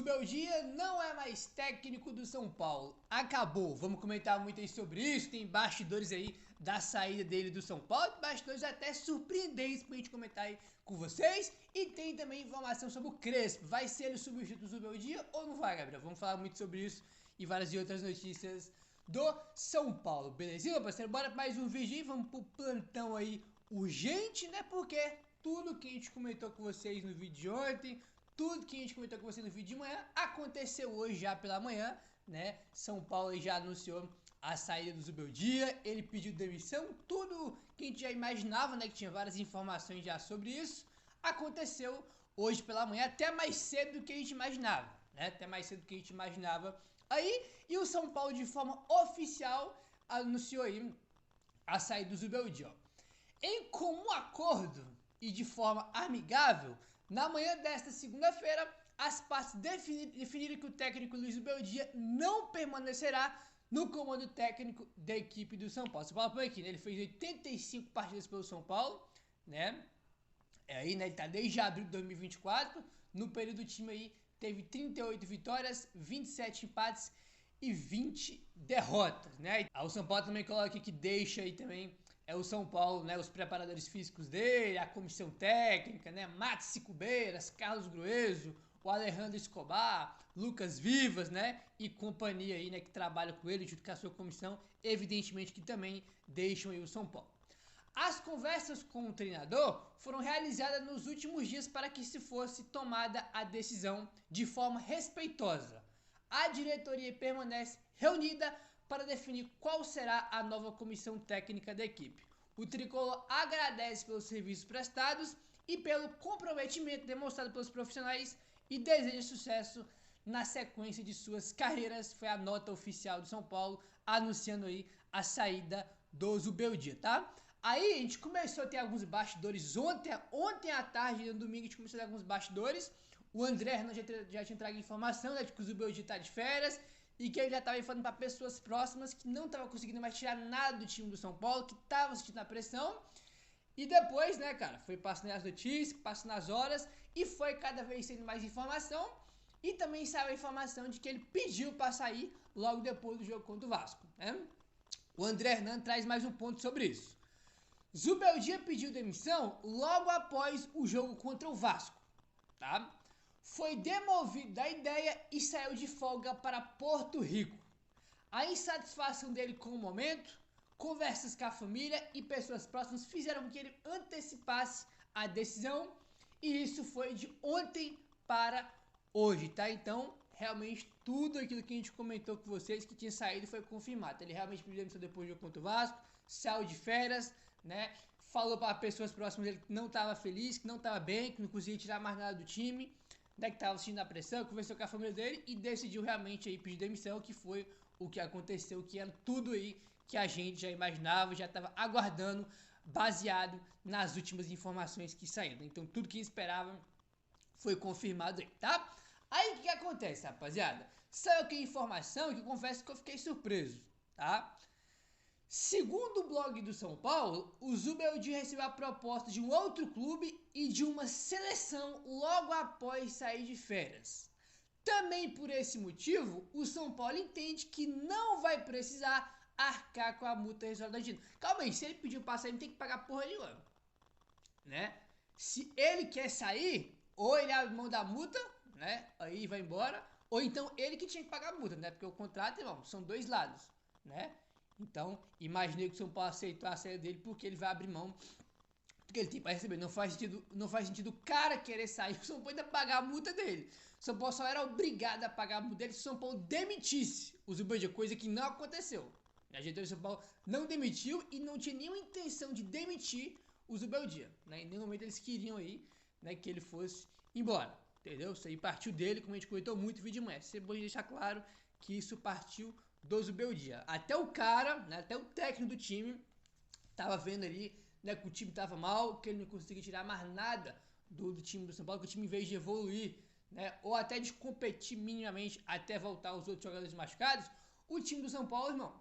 Zubeldia não é mais técnico do São Paulo. Acabou. Vamos comentar muito aí sobre isso. Tem bastidores aí da saída dele do São Paulo. Bastidores até surpreendentes pra gente comentar aí com vocês. E tem também informação sobre o Crespo. Vai ser ele o substituto do Zubeldia ou não vai, Gabriel? Vamos falar muito sobre isso e várias outras notícias do São Paulo. Belezinha, meu parceiro? Bora pra mais um vídeo e vamos pro plantão aí urgente, né? Porque tudo que a gente comentou com vocês no vídeo de ontem, tudo que a gente comentou com vocês no vídeo de manhã, aconteceu hoje já pela manhã, né? São Paulo já anunciou a saída do Zubeldia, ele pediu demissão, tudo que a gente já imaginava, né? Que tinha várias informações já sobre isso, aconteceu hoje pela manhã, até mais cedo do que a gente imaginava, né? Até mais cedo do que a gente imaginava aí, e o São Paulo de forma oficial anunciou aí a saída do Zubeldia. Em comum acordo e de forma amigável, na manhã desta segunda-feira, as partes definiram que o técnico Luiz Zubeldia não permanecerá no comando técnico da equipe do São Paulo. São Paulo por aqui, né? Ele fez 85 partidas pelo São Paulo, né? Aí, né? Ele tá desde abril de 2024. No período do time aí teve 38 vitórias, 27 empates e 20 derrotas, né? Aí o São Paulo também coloca aqui que deixa aí também o São Paulo, né, os preparadores físicos dele, a comissão técnica, né, Matos Cubeiras, Carlos Grueso, o Alejandro Escobar, Lucas Vivas, né, e companhia aí, né, que trabalha com ele junto com a sua comissão, evidentemente que também deixam aí o São Paulo. As conversas com o treinador foram realizadas nos últimos dias para que se fosse tomada a decisão de forma respeitosa. A diretoria permanece reunida para definir qual será a nova comissão técnica da equipe. O tricolor agradece pelos serviços prestados e pelo comprometimento demonstrado pelos profissionais e deseja sucesso na sequência de suas carreiras. Foi a nota oficial do São Paulo anunciando aí a saída do Zubeldia, tá? Aí a gente começou a ter alguns bastidores ontem à tarde, no domingo, a gente começou a ter alguns bastidores. O André Hernan já tinha trago informação, né, de que o Zubeldia tá de férias e que ele já estava falando para pessoas próximas que não estava conseguindo mais tirar nada do time do São Paulo, que estava sentindo a pressão. E depois, né, cara, foi passando as notícias, passando as horas e foi cada vez tendo mais informação. E também saiu a informação de que ele pediu para sair logo depois do jogo contra o Vasco, né? O André Hernan traz mais um ponto sobre isso. Zubeldia pediu demissão logo após o jogo contra o Vasco, tá? Foi demovido da ideia e saiu de folga para Porto Rico. A insatisfação dele com o momento, conversas com a família e pessoas próximas fizeram com que ele antecipasse a decisão, e isso foi de ontem para hoje, tá? Então, realmente tudo aquilo que a gente comentou com vocês que tinha saído foi confirmado. Ele realmente pediu demissão depois do jogo contra o Vasco, saiu de férias, né? Falou para pessoas próximas dele que não estava feliz, que não estava bem, que não conseguia tirar mais nada do time, né, que estava sentindo a pressão, conversou com a família dele e decidiu realmente aí pedir demissão, que foi o que aconteceu, que era tudo aí que a gente já imaginava, já estava aguardando, baseado nas últimas informações que saíram. Então tudo que esperava foi confirmado aí, tá? Aí o que acontece, rapaziada? Saiu aqui informação que eu confesso que eu fiquei surpreso, tá? Segundo o blog do São Paulo, o Zubeldia recebeu a proposta de um outro clube e de uma seleção logo após sair de férias. Também por esse motivo, o São Paulo entende que não vai precisar arcar com a multa rescisória da Argentina. Calma aí, se ele pediu pra sair, não tem que pagar porra nenhuma, né? Se ele quer sair, ou ele abre mão da multa, né? Aí vai embora, ou então ele que tinha que pagar a multa, né? Porque o contrato, irmão, são dois lados, né? Então, imaginei que o São Paulo aceitou a saída dele porque ele vai abrir mão, porque ele tem para receber. Não faz sentido o cara querer sair, o São Paulo ainda pagar a multa dele. O São Paulo só era obrigado a pagar a multa dele se o São Paulo demitisse o Zubeldia, coisa que não aconteceu. A diretoria do São Paulo não demitiu e não tinha nenhuma intenção de demitir o Zubeldia, né? Em nenhum momento eles queriam aí, né, que ele fosse embora, entendeu? Isso aí partiu dele, como a gente comentou muito no vídeo de manhã. Você pode deixar claro que isso partiu do Zubeldia. Até o cara, né, até o técnico do time tava vendo ali, né, que o time tava mal, que ele não conseguia tirar mais nada do time do São Paulo, que o time em vez de evoluir, né, ou até de competir minimamente até voltar os outros jogadores machucados, o time do São Paulo, irmão,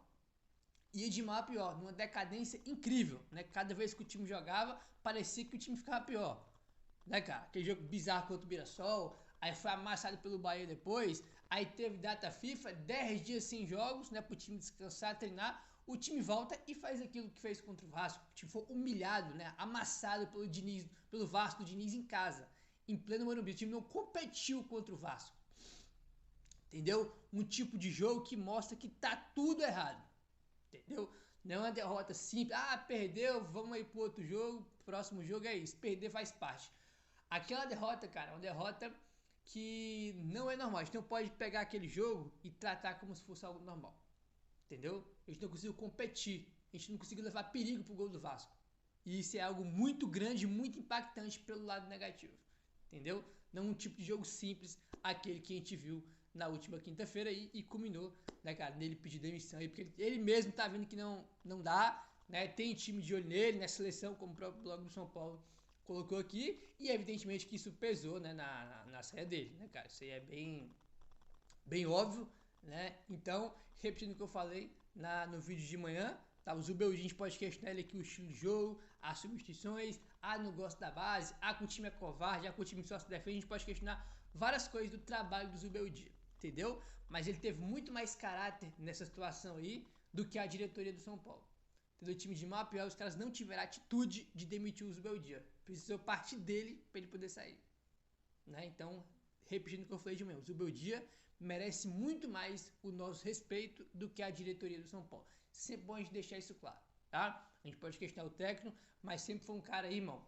ia de mal a pior, numa decadência incrível, né? Cada vez que o time jogava, parecia que o time ficava pior, né, cara? Aquele jogo bizarro contra o Mirassol, aí foi amassado pelo Bahia depois, aí teve data FIFA, 10 dias sem jogos, né, pro time descansar, treinar, o time volta e faz aquilo que fez contra o Vasco, o time foi humilhado, né, amassado pelo Diniz, pelo Vasco do Diniz em casa, em pleno Morumbi, o time não competiu contra o Vasco, entendeu? Um tipo de jogo que mostra que tá tudo errado, entendeu? Não é uma derrota simples, perdeu, vamos aí pro outro jogo, próximo jogo é isso, perder faz parte. Aquela derrota, cara, é uma derrota que não é normal. A gente não pode pegar aquele jogo e tratar como se fosse algo normal. Entendeu? A gente não conseguiu competir. A gente não conseguiu levar perigo pro gol do Vasco. E isso é algo muito grande, muito impactante pelo lado negativo. Entendeu? Não um tipo de jogo simples, aquele que a gente viu na última quinta-feira e culminou, né, cara, nele pedir demissão aí, porque ele mesmo tá vendo que não dá, né? Tem time de olho nele, na seleção, como o próprio blog do São Paulo colocou aqui, e evidentemente que isso pesou, né, na saia dele, né, cara? Isso aí é bem óbvio, né? Então, repetindo o que eu falei no vídeo de manhã, tá? O Zubeldia, a gente pode questionar ele aqui o estilo de jogo, as substituições, não gosta da base, que o time é covarde, que o time só se defende, a gente pode questionar várias coisas do trabalho do Zubeldia, entendeu? Mas ele teve muito mais caráter nessa situação aí do que a diretoria do São Paulo. Do time de mal a pior, os caras não tiveram atitude de demitir o Zubeldia. Precisou partir dele para ele poder sair, né? Então, repetindo o que eu falei de manhã, o Zubeldia merece muito mais o nosso respeito do que a diretoria do São Paulo. Sempre bom a gente deixar isso claro, tá? A gente pode questionar o técnico, mas sempre foi um cara aí, irmão,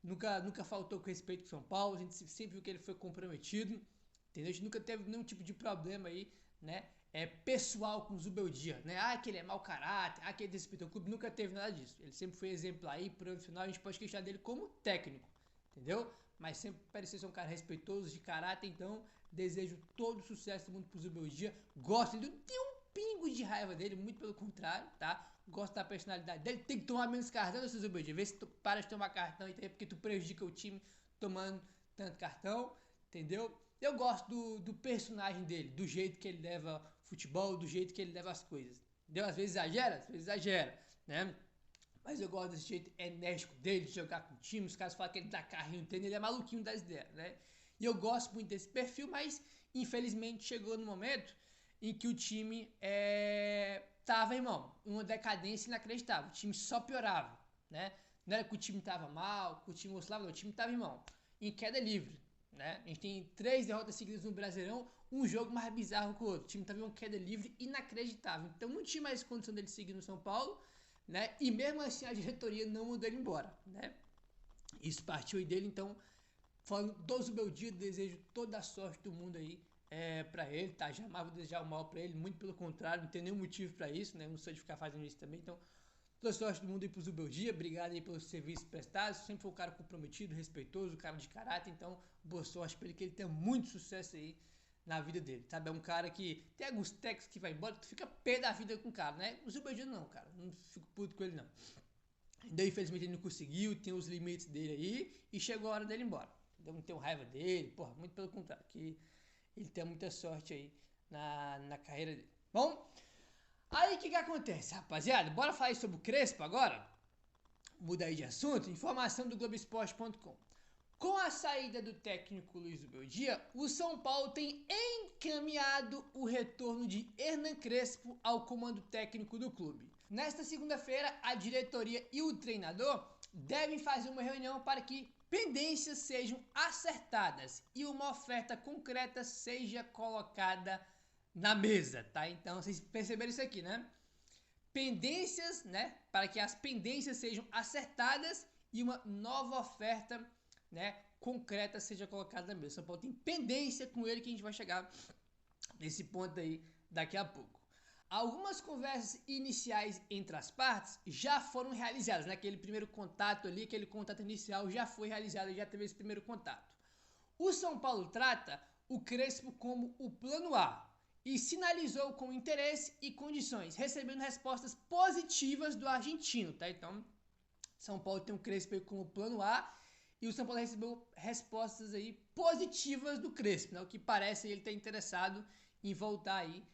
nunca faltou com respeito com o São Paulo, a gente sempre viu que ele foi comprometido, entendeu? A gente nunca teve nenhum tipo de problema aí, né? Pessoal com o Zubeldia, né? Que ele é mau caráter, que ele desrespeita o clube, nunca teve nada disso. Ele sempre foi exemplar aí, profissional, a gente pode questionar dele como técnico, entendeu? Mas sempre pareceu ser um cara respeitoso, de caráter, então desejo todo o sucesso do mundo pro Zubeldia. Gosto dele, não tenho um pingo de raiva dele, muito pelo contrário, tá? Gosto da personalidade dele, tem que tomar menos cartão, seu Zubeldia. Vê se tu para de tomar cartão, então é porque tu prejudica o time tomando tanto cartão, entendeu? Eu gosto do personagem dele, do jeito que ele leva futebol, do jeito que ele leva as coisas. Entendeu? Às vezes exagera, né? Mas eu gosto desse jeito enérgico dele, de jogar com o time. Os caras falam que ele dá carrinho no ele é maluquinho das ideias, né? E eu gosto muito desse perfil, mas infelizmente chegou no momento em que o time tava, irmão, uma decadência inacreditável. O time só piorava, né? Não era que o time tava mal, que o time oscilava, não. O time tava, irmão, em queda livre, né? A gente tem 3 derrotas seguidas no Brasileirão, um jogo mais bizarro que o outro. O time tava em uma queda livre inacreditável. Então não tinha mais condição dele seguir no São Paulo, né? E mesmo assim a diretoria não mandou ele embora, né? Isso partiu aí dele, então, falando do Zubeldia, desejo toda a sorte do mundo aí pra ele, tá? Jamais vou desejar o mal pra ele, muito pelo contrário, não tem nenhum motivo pra isso, né? Não sou de ficar fazendo isso também, então, toda a sorte do mundo aí pro Zubeldia, obrigado aí pelos serviços prestados, sempre foi um cara comprometido, respeitoso, um cara de caráter, então, boa sorte pra ele, que ele tenha muito sucesso aí na vida dele, sabe? É um cara que tem alguns técnicos que vai embora, tu fica pé da vida com o cara, né? O Zubeldia não, cara, não fico puto com ele não. Ainda infelizmente ele não conseguiu, tem os limites dele aí e chegou a hora dele ir embora. Entendeu? Não tenho raiva dele, porra, muito pelo contrário, que ele tem muita sorte aí na carreira dele. Bom, aí o que acontece, rapaziada? Bora falar sobre o Crespo agora? Muda aí de assunto, informação do Globoesporte.com. Com a saída do técnico Luiz Zubeldia, o São Paulo tem encaminhado o retorno de Hernan Crespo ao comando técnico do clube. Nesta segunda-feira, a diretoria e o treinador devem fazer uma reunião para que pendências sejam acertadas e uma oferta concreta seja colocada na mesa, tá? Então, vocês perceberam isso aqui, né? Pendências, né? Para que as pendências sejam acertadas e uma nova oferta, né, concreta seja colocada na mesa. São Paulo tem pendência com ele que a gente vai chegar nesse ponto aí daqui a pouco. Algumas conversas iniciais entre as partes já foram realizadas, né? Aquele primeiro contato ali, aquele contato inicial já foi realizado, já teve esse primeiro contato. O São Paulo trata o Crespo como o plano A e sinalizou com interesse e condições, recebendo respostas positivas do argentino, tá? Então, São Paulo tem o Crespo aí como plano A e o São Paulo recebeu respostas aí positivas do Crespo, né? O que parece ele ter interessado em voltar aí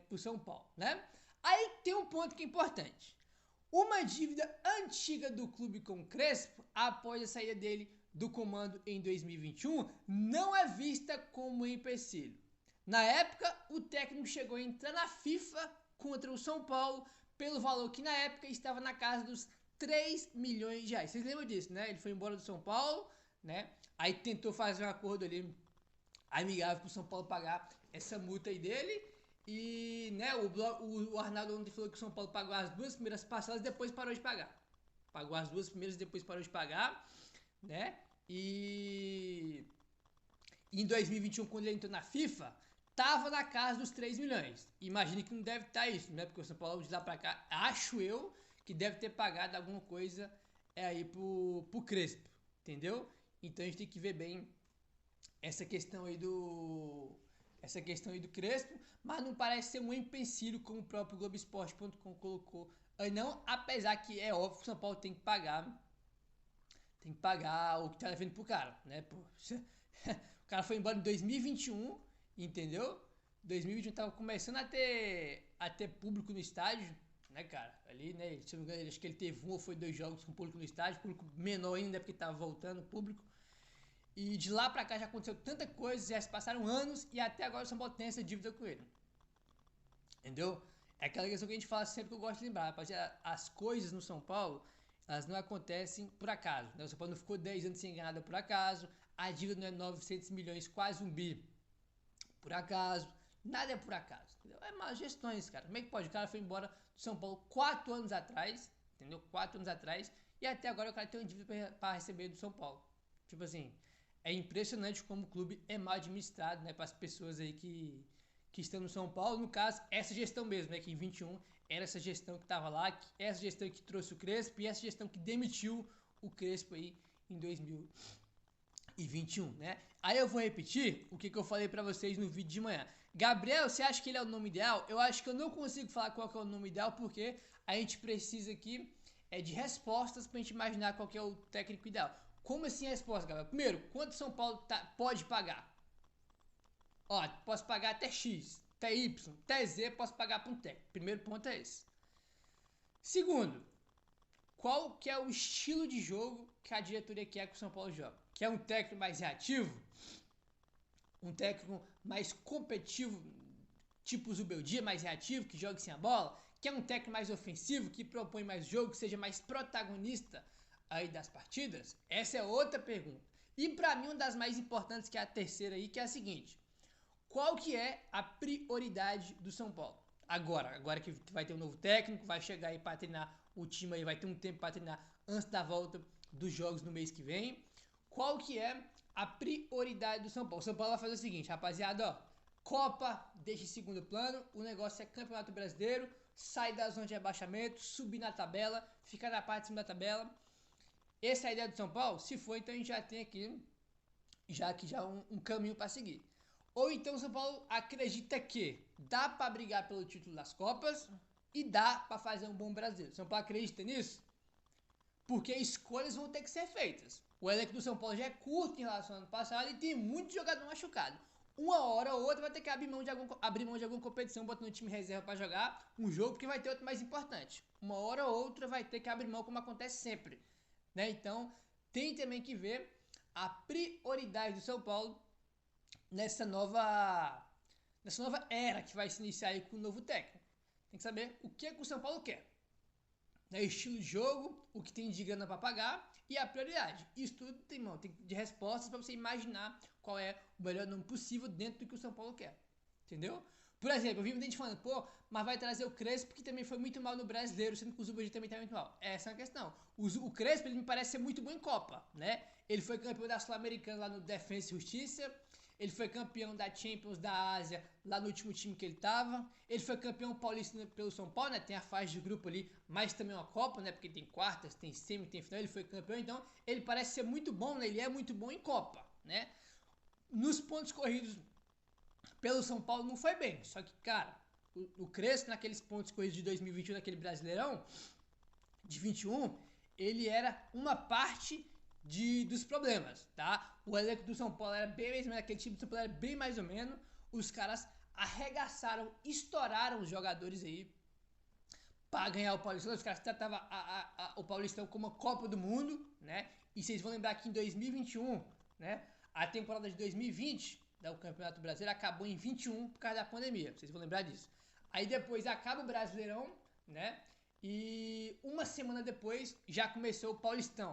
pro São Paulo, né? Aí tem um ponto que é importante. Uma dívida antiga do clube com o Crespo após a saída dele do comando em 2021 não é vista como um empecilho. Na época, o técnico chegou a entrar na FIFA contra o São Paulo pelo valor que na época estava na casa dos 3 milhões de reais. Vocês lembram disso, né? Ele foi embora do São Paulo, né? Aí tentou fazer um acordo ali amigável para o São Paulo pagar essa multa aí dele. E, né, o Arnaldo ontem falou que o São Paulo pagou as 2 primeiras parcelas e depois parou de pagar. Pagou as 2 primeiras e depois parou de pagar, né? E em 2021, quando ele entrou na FIFA, tava na casa dos 3 milhões. Imagine que não deve estar isso, né? Porque o São Paulo de lá pra cá, acho eu, que deve ter pagado alguma coisa aí pro Crespo, entendeu? Então a gente tem que ver bem essa questão aí do Crespo, mas não parece ser um empecilho como o próprio Globoesporte.com colocou. Não, apesar que é óbvio que o São Paulo tem que pagar o que tá devendo pro cara, né? Pô, o cara foi embora em 2021, entendeu? 2021 tava começando a ter público no estádio, né, cara? Ali, né? Se eu não me engano, acho que ele teve 1 ou foi 2 jogos com público no estádio, público menor ainda, porque tava voltando o público. E de lá pra cá já aconteceu tanta coisa, já se passaram anos e até agora o São Paulo tem essa dívida com ele. Entendeu? É aquela questão que a gente fala sempre, que eu gosto de lembrar, rapaziada. As coisas no São Paulo, elas não acontecem por acaso, né? O São Paulo não ficou 10 anos sem ganhar nada por acaso, a dívida não é 900 milhões, quase 1 bi por acaso, nada é por acaso, entendeu? É más gestões, cara. Como é que pode? O cara foi embora do São Paulo 4 anos atrás, entendeu? 4 anos atrás, e até agora o cara tem uma dívida para receber do São Paulo. Tipo assim, é impressionante como o clube é mal administrado, né? Para as pessoas aí que estão no São Paulo. No caso, essa gestão mesmo, né? Que em 21 era essa gestão que estava lá, essa gestão que trouxe o Crespo e essa gestão que demitiu o Crespo aí em 2021, né? Aí eu vou repetir o que eu falei pra vocês no vídeo de manhã. Gabriel, você acha que ele é o nome ideal? Eu acho que eu não consigo falar qual que é o nome ideal, porque a gente precisa aqui de respostas pra gente imaginar qual que é o técnico ideal. Como assim a resposta, Gabriel? Primeiro, quanto São Paulo pode pagar? Ó, posso pagar até X, até Y, até Z, posso pagar para um técnico. Primeiro ponto é esse. Segundo, qual que é o estilo de jogo que a diretoria quer que o São Paulo joga? Quer um técnico mais reativo? Um técnico mais competitivo, tipo o Zubeldia, mais reativo, que joga sem a bola? Quer um técnico mais ofensivo, que propõe mais jogo, que seja mais protagonista aí das partidas? Essa é outra pergunta. E para mim, uma das mais importantes, que é a terceira aí, que é a seguinte: qual que é a prioridade do São Paulo? Agora que vai ter um novo técnico, vai chegar aí para treinar o time aí, vai ter um tempo para treinar antes da volta dos jogos no mês que vem. Qual que é a prioridade do São Paulo? O São Paulo vai fazer o seguinte, rapaziada, ó, Copa deixa em segundo plano, o negócio é Campeonato Brasileiro, sai da zona de rebaixamento, subir na tabela, ficar na parte de cima da tabela. Essa é a ideia do São Paulo? Se for, então a gente já tem aqui um caminho para seguir. Ou então o São Paulo acredita que dá para brigar pelo título das Copas e dá para fazer um bom brasileiro. O São Paulo acredita nisso? Porque escolhas vão ter que ser feitas. O elenco do São Paulo já é curto em relação ao ano passado e tem muito jogador machucado. Uma hora ou outra vai ter que abrir mão de alguma competição, botando o time reserva para jogar um jogo, porque vai ter outro mais importante. Uma hora ou outra vai ter que abrir mão, como acontece sempre, né? Então tem também que ver a prioridade do São Paulo nessa nova era que vai se iniciar aí com o novo técnico. Tem que saber o que o São Paulo quer, né? Estilo de jogo, o que tem de grana para pagar e a prioridade. Isso tudo tem de respostas para você imaginar qual é o melhor nome possível dentro do que o São Paulo quer, entendeu? Por exemplo, eu vi muita gente falando, pô, mas vai trazer o Crespo, que também foi muito mal no Brasileiro, sendo que o Zubeldia também tá muito mal. Essa é a questão. O Crespo, ele me parece ser muito bom em Copa, né? Ele foi campeão da Sul-Americana lá no Defensa e Justiça. Ele foi campeão da Champions da Ásia, lá no último time que ele tava. Ele foi campeão paulista pelo São Paulo, né? Tem a fase de grupo ali, mas também uma Copa, né? Porque tem quartas, tem semi, tem final. Ele foi campeão, então ele parece ser muito bom, né? Ele é muito bom em Copa, né? Nos pontos corridos pelo São Paulo não foi bem. Só que, cara, o Crespo naqueles pontos corridos de 2021, naquele Brasileirão de 21, ele era uma parte dos problemas, tá? O elenco do São Paulo era bem mais ou menos, aquele time do São Paulo era bem mais ou menos. Os caras arregaçaram, estouraram os jogadores aí para ganhar o Paulistão. Os caras tratavam o Paulistão como uma Copa do Mundo, né? E vocês vão lembrar que em 2021, né? A temporada de 2020 do Campeonato Brasileiro acabou em 21 por causa da pandemia. Vocês vão lembrar disso. Aí depois acaba o Brasileirão, né? E uma semana depois já começou o Paulistão,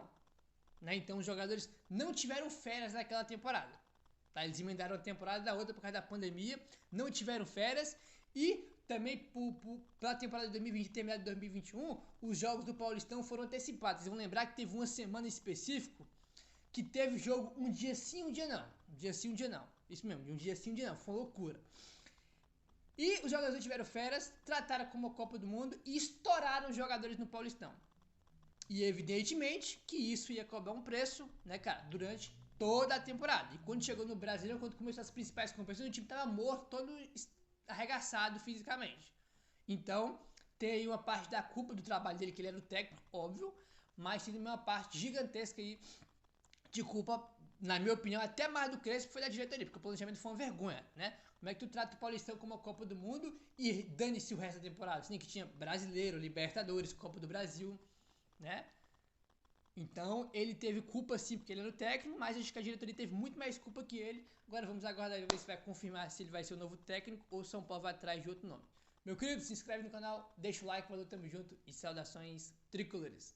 né? Então os jogadores não tiveram férias naquela temporada. Tá? Eles emendaram a temporada da outra por causa da pandemia, não tiveram férias e também pela temporada de 2020 e terminada de 2021, os jogos do Paulistão foram antecipados. Vocês vão lembrar que teve uma semana específica que teve jogo um dia sim, um dia não. Um dia sim, um dia não. Isso mesmo, de um dia sim, um dia não. Foi uma loucura. E os jogadores tiveram férias, trataram como a Copa do Mundo e estouraram os jogadores no Paulistão. E evidentemente que isso ia cobrar um preço, né, cara, durante toda a temporada. E quando chegou no Brasileiro, quando começou as principais competições, o time tava morto, todo arregaçado fisicamente. Então, tem aí uma parte da culpa do trabalho dele, que ele era o técnico, óbvio, mas tem uma parte gigantesca aí de culpa, na minha opinião, até mais do Crespo, foi da diretoria, porque o planejamento foi uma vergonha, né? Como é que tu trata o Paulistão como a Copa do Mundo e dane-se o resto da temporada? Assim, que tinha Brasileiro, Libertadores, Copa do Brasil, né? Então, ele teve culpa sim, porque ele era o técnico, mas acho que a diretoria teve muito mais culpa que ele. Agora vamos aguardar ver se vai confirmar se ele vai ser o novo técnico ou São Paulo vai atrás de outro nome. Meu querido, se inscreve no canal, deixa o like, valeu, tamo junto e saudações tricolores.